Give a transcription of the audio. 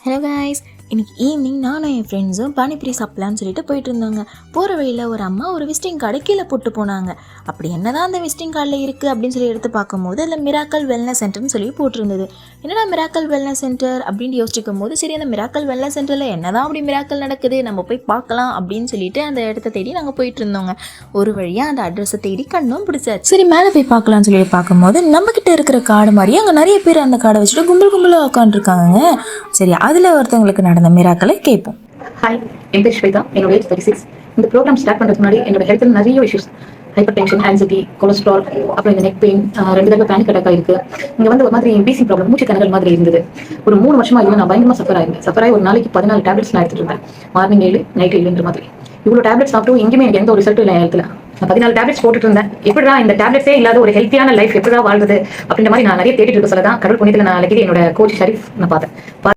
Hello guys, இன்றைக்கி evening நானும் என் ஃப்ரெண்ட்ஸும் பானிபூரி சாப்பிட்லான்னு சொல்லிட்டு போயிட்டு இருந்தாங்க. போகிற வழியில் ஒரு அம்மா ஒரு விசிட்டிங் கார்டை கீழே போட்டு போனாங்க. அப்படி என்ன தான் அந்த விசிட்டிங் கார்டில் இருக்குது அப்படின்னு சொல்லி எடுத்து பார்க்கும்போது அதில் மிராக்கல் வெல்னஸ் சென்டர்னு சொல்லி போட்டிருந்தது. என்னடா மிராக்கல் வெல்னஸ் சென்டர் அப்படின்னு யோசிக்கும் போது, சரி அந்த மிராக்கல் வெல்னஸ் சென்டரில் என்ன தான் அப்படி மிராக்கல் நடக்குது, நம்ம போய் பார்க்கலாம் அப்படின்னு சொல்லிட்டு அந்த இடத்த தேடி நாங்கள் போயிட்டு இருந்தோங்க. ஒரு வழியாக அந்த அட்ரஸை தேடி கண்ணும் பிடிச்சாச்சு. சரி மேலே போய் பார்க்கலாம்னு சொல்லி பார்க்கும்போது நம்மக்கிட்ட இருக்கிற கார்டு மாதிரி அங்கே நிறைய பேர் அந்த கார்டை வச்சுட்டு கும்பல் கும்பலாக உட்காந்துருக்காங்க. சரி, அதில் ஒருத்தவங்களுக்கு நடந்த மிராக்களை கேட்போம். ஹாய், என் பேர் ஸ்வேதா, என்னோட ஏஜ் 36. இந்த ப்ரோக்ராம் ஸ்டார்ட் பண்ணுறதுக்கு முன்னாடி என்னோட ஹெல்த்தில் நிறைய issues, hyper tension, anxiety, cholesterol, அப்புறம் இந்த நெக் பெயின், 2 தடவை பேனிக் அட்டாக் ஆயிருக்கு. இங்கே வந்து ஒரு மாதிரி பிசி ப்ராப்ளம், மூச்சு கணங்கள் மாதிரி இருந்தது. ஒரு 3 வருஷமா இல்லை, நான் பயங்கரமாக சஃபர் ஆகி ஒரு நாளைக்கு 14 டேப்லெட்ஸ் நான் எடுத்துட்டு இருந்தேன். மார்னிங் 7, நைட் 7 மாதிரி. இவ்வளோ டேப்லெட்ஸ் சாப்பிட்டும் எங்கேயுமே எனக்கு எந்த ஒரு ரிசல்ட்டும் இல்லை. ஹெல்த்தில் நான் 14 டேப்லெட்ஸ் போட்டுட்டு இருந்தேன். எப்படிதான் இந்த டேப்லெட்ஸே இல்லாத ஒரு ஹெல்த்தியான லைஃப் எப்படிதான் வாழ்றது அப்படின்ற மாதிரி நான் நிறைய தேடிட்டு இருக்க சொல்லதான் கடவுள் புண்ணியத்தில் நான் என்னோட கோச் ஷரீஃப் நான் பார்த்தேன்.